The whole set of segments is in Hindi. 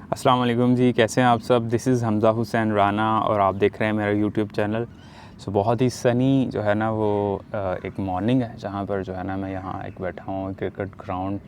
अस्सलाम वालेकुम जी, कैसे हैं आप सब। दिस इज़ हमज़ा हुसैन राना और आप देख रहे हैं मेरा यूट्यूब चैनल। बहुत ही सनी जो है ना वो एक मॉर्निंग है जहाँ पर जो है ना मैं यहाँ एक बैठा हूँ क्रिकेट ग्राउंड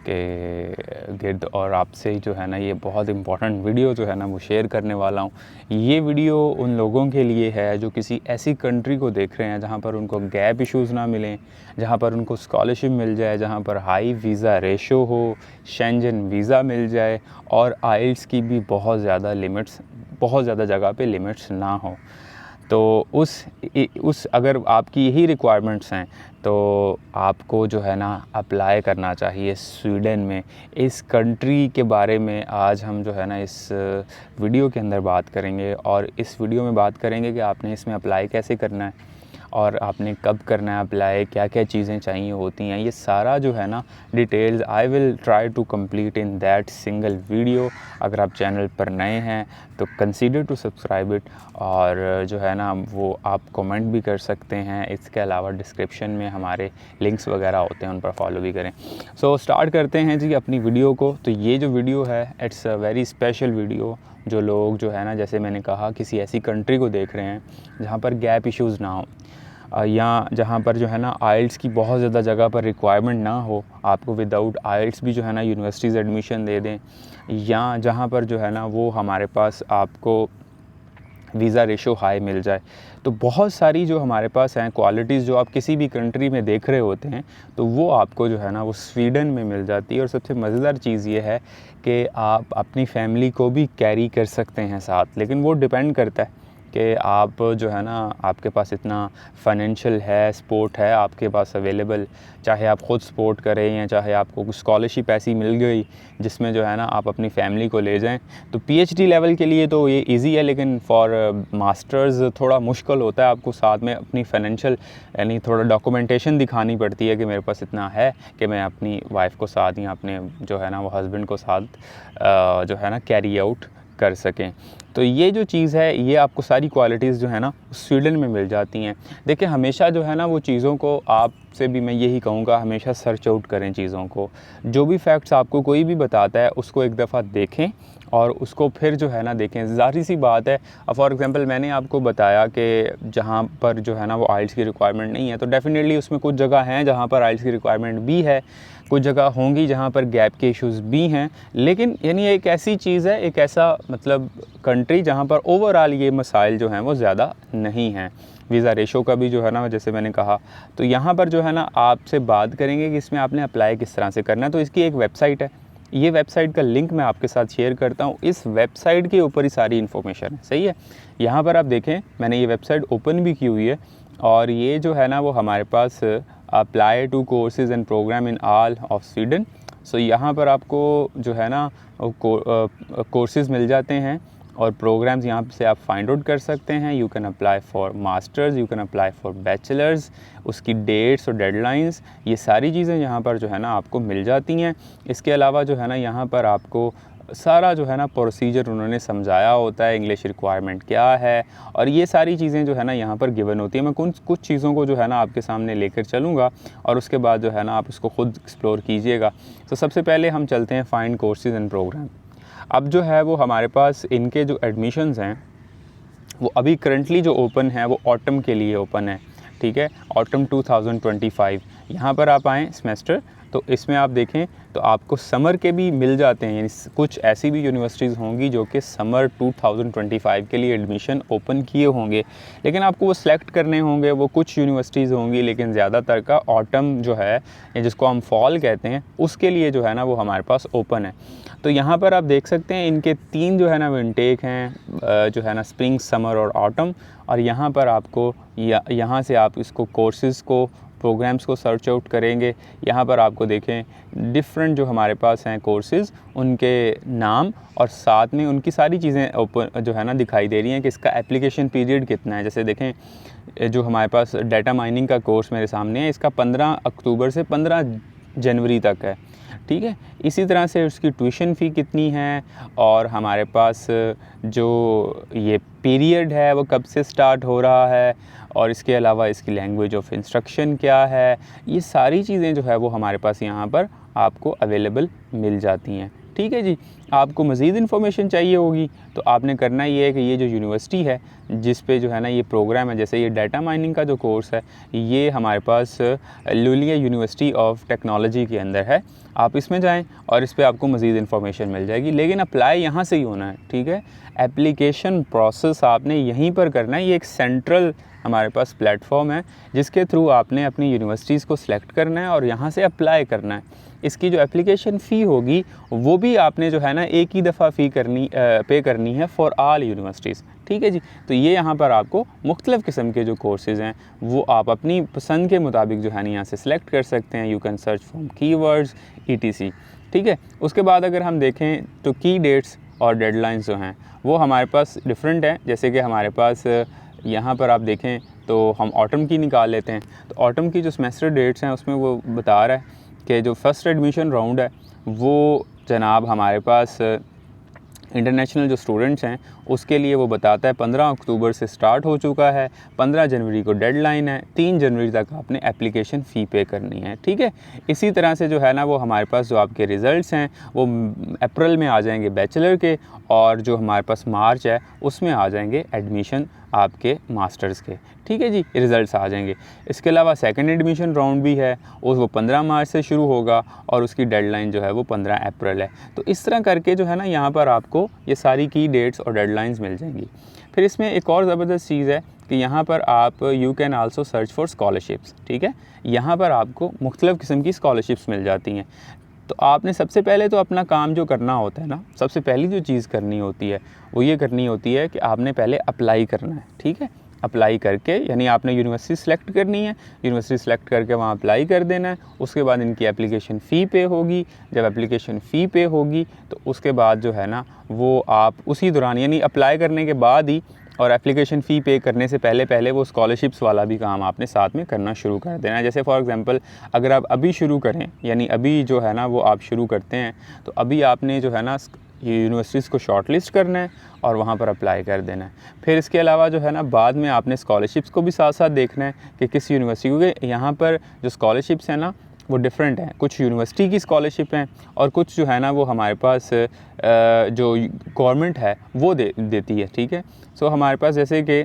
के गिर्द और आपसे जो है ना ये बहुत इम्पोर्टेंट वीडियो जो है ना वो शेयर करने वाला हूँ। ये वीडियो उन लोगों के लिए है जो किसी ऐसी कंट्री को देख रहे हैं जहाँ पर उनको गैप इश्यूज़ ना मिलें, जहाँ पर उनको स्कॉलरशिप मिल जाए, जहाँ पर हाई वीज़ा रेशो हो, शेंजन वीज़ा मिल जाए और आइल्स की भी बहुत ज़्यादा जगह पे लिमिट्स ना हो। तो उस अगर आपकी यही रिक्वायरमेंट्स हैं तो आपको जो है ना अप्लाई करना चाहिए स्वीडन में। इस कंट्री के बारे में आज हम जो है ना इस वीडियो के अंदर बात करेंगे और इस वीडियो में बात करेंगे कि आपने इसमें अप्लाई कैसे करना है और आपने कब करना है अप्लाई, क्या क्या चीज़ें चाहिए होती हैं, ये सारा जो है ना details I will try to complete in that single video. अगर आप चैनल पर नए हैं तो कंसीडर टू सब्सक्राइब इट और जो है ना वो आप कमेंट भी कर सकते हैं। इसके अलावा डिस्क्रिप्शन में हमारे लिंक्स वगैरह होते हैं, उन पर फॉलो भी करें। स्टार्ट करते हैं जी अपनी वीडियो को। तो ये जो वीडियो है it's a very special video. जो लोग जो है ना, जैसे मैंने कहा, किसी ऐसी कंट्री को देख रहे हैं जहाँ पर गैप इश्यूज़ ना हो या जहाँ पर जो है ना आइल्स की बहुत ज़्यादा जगह पर रिक्वायरमेंट ना हो, आपको विदाउट आइल्स भी जो है ना यूनिवर्सिटीज़ एडमिशन दे दें, या जहाँ पर जो है ना वो हमारे पास आपको वीज़ा रेशो हाई मिल जाए। तो बहुत सारी जो हमारे पास हैं क्वालिटीज़ जो आप किसी भी कंट्री में देख रहे होते हैं तो वो आपको जो है ना वो स्वीडन में मिल जाती है। और सबसे मज़ेदार चीज़ ये है कि आप अपनी फैमिली को भी कैरी कर सकते हैं साथ, लेकिन वो डिपेंड करता है कि आप जो है ना आपके पास इतना फाइनेंशियल है, सपोर्ट है आपके पास अवेलेबल, चाहे आप ख़ुद सपोर्ट करें या चाहे आपको कुछ स्कॉलरशिप ऐसी मिल गई जिसमें जो है ना आप अपनी फैमिली को ले जाएं। तो पीएचडी लेवल के लिए तो ये इजी है, लेकिन फॉर मास्टर्स थोड़ा मुश्किल होता है। आपको साथ में अपनी फाइनेंशियल यानी थोड़ा डॉक्यूमेंटेशन दिखानी पड़ती है कि मेरे पास इतना है कि मैं अपनी वाइफ को साथ या अपने जो है ना वो हस्बैंड को साथ जो है ना कैरी आउट कर सकें। तो ये जो चीज़ है ये आपको सारी क्वालिटीज़ जो है ना स्वीडन में मिल जाती हैं। देखिए, हमेशा जो है ना वो चीज़ों को आपसे भी मैं यही कहूँगा, हमेशा सर्च आउट करें चीज़ों को। जो भी फैक्ट्स आपको कोई भी बताता है उसको एक दफ़ा देखें और उसको फिर जो है ना देखें। ज़ाहिर सी बात है, फॉर एग्ज़ाम्पल मैंने आपको बताया कि जहाँ पर जो है ना वो आइल्स की रिक्वायरमेंट नहीं है, तो डेफ़िनेटली उसमें कुछ जगह हैं जहाँ पर आइल्स की रिक्वायरमेंट भी है, कुछ जगह होंगी जहाँ पर गैप के इश्यूज़ भी हैं। लेकिन यानी एक ऐसी चीज़ है, एक ऐसा मतलब कंट्री जहाँ पर ओवरऑल ये मसाइल जो हैं वो ज़्यादा नहीं हैं। वीज़ा रेशो का भी जो है ना, जैसे मैंने कहा, तो यहाँ पर जो है ना आपसे बात करेंगे कि इसमें आपने अप्लाई किस तरह से करना है। तो इसकी एक वेबसाइट है, ये वेबसाइट का लिंक मैं आपके साथ शेयर करता हूँ। इस वेबसाइट के ऊपर ही सारी इन्फॉर्मेशन है, सही है। यहाँ पर आप देखें, मैंने ये वेबसाइट ओपन भी की हुई है और ये जो है ना वो हमारे पास apply to courses and program in all of Sweden. यहाँ पर आपको जो है ना कोर्सेज़ मिल जाते हैं और प्रोग्राम्स यहाँ से आप फाइंड आउट कर सकते हैं। You can apply for masters, you can apply for bachelors, उसकी डेट्स और डेडलाइंस, ये सारी चीज़ें यहाँ पर जो है ना आपको मिल जाती हैं। इसके अलावा जो है ना यहाँ पर आपको सारा जो है ना प्रोसीजर उन्होंने समझाया होता है, इंग्लिश रिक्वायरमेंट क्या है और ये सारी चीज़ें जो है ना यहाँ पर गिवन होती है। मैं कुछ चीज़ों को जो है ना आपके सामने लेकर चलूँगा और उसके बाद जो है ना आप उसको ख़ुद एक्सप्लोर कीजिएगा। तो सबसे पहले हम चलते हैं फाइंड कोर्सेज़ एंड प्रोग्राम। अब जो है वो हमारे पास इनके जो एडमिशन्स हैं वो अभी करंटली जो ओपन है वो ऑटम के लिए ओपन है, ठीक है, ऑटम 2025। यहाँ पर आप आएँ सेमेस्टर, तो इसमें आप देखें तो आपको समर के भी मिल जाते हैं। यानी कुछ ऐसी भी यूनिवर्सिटीज़ होंगी जो कि समर 2025 के लिए एडमिशन ओपन किए होंगे, लेकिन आपको वो सिलेक्ट करने होंगे। वो कुछ यूनिवर्सिटीज़ होंगी, लेकिन ज़्यादातर का ऑटम जो है या जिसको हम फॉल कहते हैं उसके लिए जो है ना वो हमारे पास ओपन है। तो यहाँ पर आप देख सकते हैं इनके 3 जो है ना वो इनटेक हैं, जो है ना स्प्रिंग, समर और ऑटम। और यहाँ पर आपको यहाँ से आप इसको कोर्सेज़ को, प्रोग्राम्स को सर्च आउट करेंगे। यहाँ पर आपको देखें डिफरेंट जो हमारे पास हैं कोर्सेज़, उनके नाम और साथ में उनकी सारी चीज़ें ओपन जो है ना दिखाई दे रही हैं कि इसका एप्लीकेशन पीरियड कितना है। जैसे देखें, जो हमारे पास डाटा माइनिंग का कोर्स मेरे सामने है, इसका 15 अक्टूबर से 15 जनवरी तक है, ठीक है। इसी तरह से उसकी ट्यूशन फ़ी कितनी है और हमारे पास जो ये पीरियड है वो कब से स्टार्ट हो रहा है और इसके अलावा इसकी लैंग्वेज ऑफ इंस्ट्रक्शन क्या है, ये सारी चीज़ें जो है वो हमारे पास यहाँ पर आपको अवेलेबल मिल जाती हैं, ठीक है जी। आपको मज़ीद इन्फॉर्मेशन चाहिए होगी तो आपने करना ये है कि ये जो यूनिवर्सिटी है जिस पे जो है ना ये प्रोग्राम है, जैसे ये डाटा माइनिंग का जो कोर्स है ये हमारे पास लुलिया यूनिवर्सिटी ऑफ टेक्नोलॉजी के अंदर है। आप इसमें जाएं और इस पे आपको मज़ीद इन्फॉर्मेशन मिल जाएगी, लेकिन अप्लाई यहाँ से ही होना है, ठीक है। एप्लीकेशन प्रोसेस आपने यहीं पर करना है। ये एक सेंट्रल हमारे पास प्लेटफॉर्म है जिसके थ्रू आपने अपनी यूनिवर्सिटीज़ को सिलेक्ट करना है और यहाँ से अप्लाई करना है। इसकी जो एप्लीकेशन फ़ी होगी वो भी आपने जो है ना एक ही दफ़ा फ़ी पे करनी है फॉर ऑल यूनिवर्सिटीज़, ठीक है जी। तो ये यहाँ पर आपको मुख्तलिफ़ किस्म के जो कोर्सेज़ हैं वो आप अपनी पसंद के मुताबिक जो है ना यहाँ से सिलेक्ट कर सकते हैं। You can search from keywords ETC, ठीक है। उसके बाद अगर हम देखें तो की डेट्स और डेडलाइंस जो हैं वो हमारे पास डिफरेंट हैं। जैसे कि हमारे पास यहाँ पर आप देखें तो हम ऑटम की निकाल लेते हैं। तो ऑटम की जो सेमेस्टर डेट्स हैं उसमें वो बता रहा है कि जो फ़र्स्ट एडमिशन राउंड है वो जनाब हमारे पास इंटरनेशनल जो स्टूडेंट्स हैं उसके लिए वो बताता है 15 अक्टूबर से स्टार्ट हो चुका है, 15 जनवरी को डेडलाइन है, 3 जनवरी तक आपने एप्लीकेशन फ़ी पे करनी है, ठीक है। इसी तरह से जो है ना वो हमारे पास जो आपके रिज़ल्ट्स हैं वो अप्रैल में आ जाएंगे बैचलर के, और जो हमारे पास मार्च है उसमें आ जाएंगे एडमिशन आपके मास्टर्स के, ठीक है जी, रिज़ल्ट्स आ जाएंगे। इसके अलावा सेकंड एडमिशन राउंड भी है वो 15 मार्च से शुरू होगा और उसकी डेडलाइन जो है वो 15 अप्रैल है। तो इस तरह करके जो है ना यहाँ पर आपको ये सारी की डेट्स और डेडलाइंस मिल जाएंगी। फिर इसमें एक और ज़बरदस्त चीज़ है कि यहाँ पर आप you can also search for scholarships, ठीक है। यहाँ पर आपको मुख्तलिफ़ किस्म की स्कॉलरशिप्स मिल जाती हैं। तो आपने सबसे पहले तो अपना काम जो करना होता है ना, सबसे पहली जो चीज़ करनी होती है वो ये करनी होती है कि आपने पहले अप्लाई करना है, ठीक है। अप्लाई करके यानी आपने यूनिवर्सिटी सेलेक्ट करनी है, यूनिवर्सिटी सेलेक्ट करके वहाँ अप्लाई कर देना है। उसके बाद इनकी एप्लीकेशन फ़ी पे होगी। जब एप्लीकेशन फ़ी पे होगी तो उसके बाद जो है ना वो आप उसी दौरान यानी अप्लाई करने के बाद ही और एप्लीकेशन फ़ी पे करने से पहले वो स्कॉलरशिप्स वाला भी काम आपने साथ में करना शुरू कर देना है। जैसे फॉर एग्ज़ाम्पल अगर आप अभी शुरू करें यानी अभी जो है ना वो आप शुरू करते हैं तो अभी आपने जो है ना यूनिवर्सिटीज़ को शॉर्टलिस्ट करना है और वहाँ पर अप्लाई कर देना है। फिर इसके अलावा जो है ना बाद में आपने स्कॉलरशिप्स को भी साथ साथ देखना है कि किस यूनिवर्सिटी, क्योंकि यहाँ पर जो स्कॉलरशिप्स हैं ना वो डिफरेंट हैं। कुछ यूनिवर्सिटी की स्कॉलरशिप हैं और कुछ जो है ना वो हमारे पास जो गवर्नमेंट है वो देती है, ठीक है। सो हमारे पास जैसे कि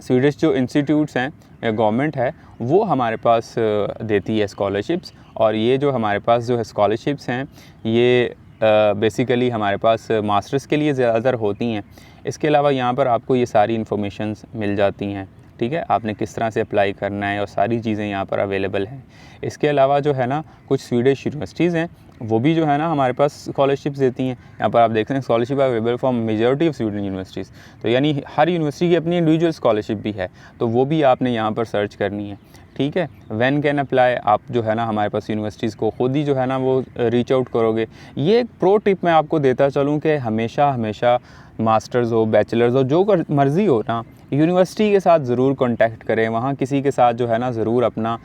स्वीडिश जो इंस्टीट्यूट्स हैं या गवर्नमेंट है वो हमारे पास देती है स्कॉलरशिप्स, और ये जो हमारे पास जो है स्कॉलरशिप्स हैं ये बेसिकली हमारे पास मास्टर्स के लिए ज़्यादातर होती हैं। इसके अलावा यहाँ पर आपको ये सारी इन्फॉर्मेशंस मिल जाती हैं, ठीक है। आपने किस तरह से अप्लाई करना है और सारी चीज़ें यहाँ पर अवेलेबल हैं। इसके अलावा जो है ना कुछ स्वीडिश यूनिवर्सिटीज़ हैं वो भी जो है ना हमारे पास स्कॉलरशिप्स देती हैं। यहाँ पर आप देख सकते हैं scholarship available from majority of Sweden universities. तो यानी हर यूनिवर्सिटी की अपनी इंडिविजुअल स्कॉलरशिप भी है, तो वो भी आपने यहाँ पर सर्च करनी है, ठीक है। व्हेन कैन अप्लाई, आप जो है ना हमारे पास यूनिवर्सिटीज़ को ख़ुद ही जो है ना वो रीच आउट करोगे। ये एक प्रो टिप मैं आपको देता चलूँ कि हमेशा मास्टर्स हो बैचलर्स हो जो मर्ज़ी हो ना, यूनिवर्सिटी के साथ ज़रूर कांटेक्ट करें। वहाँ किसी के साथ जो है ना ज़रूर अपना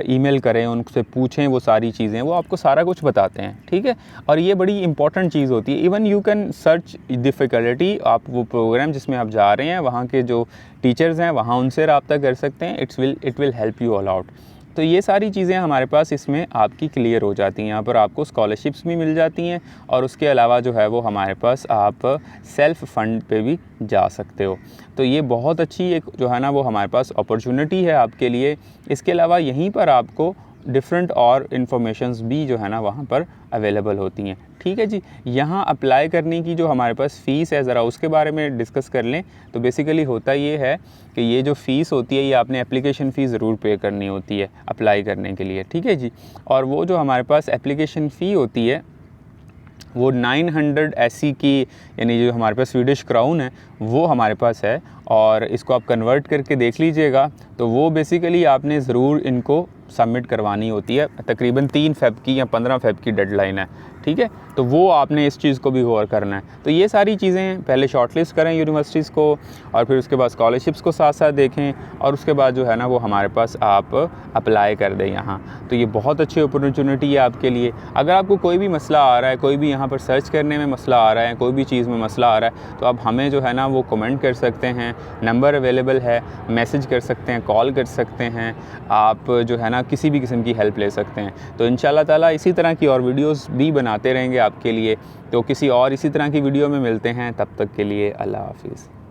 ईमेल करें, उनसे पूछें वो सारी चीज़ें, वो आपको सारा कुछ बताते हैं, ठीक है। और ये बड़ी इंपॉर्टेंट चीज़ होती है। Even you can search the faculty, आप वो प्रोग्राम जिसमें आप जा रहे हैं वहाँ के जो टीचर्स हैं वहाँ उनसे रब्ता कर सकते हैं। It will help you all out. तो ये सारी चीज़ें हमारे पास इसमें आपकी क्लियर हो जाती हैं। यहाँ पर आपको स्कॉलरशिप्स भी मिल जाती हैं और उसके अलावा जो है वो हमारे पास आप सेल्फ़ फंड पे भी जा सकते हो। तो ये बहुत अच्छी एक जो है ना वो हमारे पास अपॉर्चुनिटी है आपके लिए। इसके अलावा यहीं पर आपको डिफरेंट और इन्फॉर्मेशंस भी जो है ना वहाँ पर अवेलेबल होती हैं, ठीक है जी। यहाँ अप्लाई करने की जो हमारे पास फ़ीस है ज़रा उसके बारे में डिस्कस कर लें। तो बेसिकली होता ये है कि ये जो फ़ीस होती है ये आपने एप्लीकेशन फ़ी ज़रूर पे करनी होती है अप्लाई करने के लिए, ठीक है जी। और वो जो हमारे पास एप्लीकेशन फ़ी होती है वो 900 SE की यानी जो हमारे पास स्वीडिश क्राउन है वो हमारे पास है, और इसको आप कन्वर्ट करके देख लीजिएगा। तो वो बेसिकली आपने ज़रूर इनको सबमिट करवानी होती है। तकरीबन 3 फ़ेब की या 15 फ़ेब की डेडलाइन है, ठीक है। तो वो आपने इस चीज़ को भी गौर करना है। तो ये सारी चीज़ें पहले शॉर्टलिस्ट करें यूनिवर्सिटीज़ को, और फिर उसके बाद स्कॉलरशिप्स को साथ साथ देखें, और उसके बाद जो है ना वो हमारे पास आप अप्लाई कर दें यहाँ। तो ये बहुत अच्छी अपॉर्चुनिटी है आपके लिए। अगर आपको कोई भी मसला आ रहा है, कोई भी यहाँ पर सर्च करने में मसला आ रहा है, कोई भी चीज़ में मसला आ रहा है, तो आप हमें जो है ना वो कमेंट कर सकते हैं। नंबर अवेलेबल है, मैसेज कर सकते हैं, कॉल कर सकते हैं। आप जो है ना आप किसी भी किस्म की हेल्प ले सकते हैं। तो इंशाल्लाह ताला इसी तरह की और वीडियोस भी बनाते रहेंगे आपके लिए। तो किसी और इसी तरह की वीडियो में मिलते हैं, तब तक के लिए अल्लाह हाफ़िज़।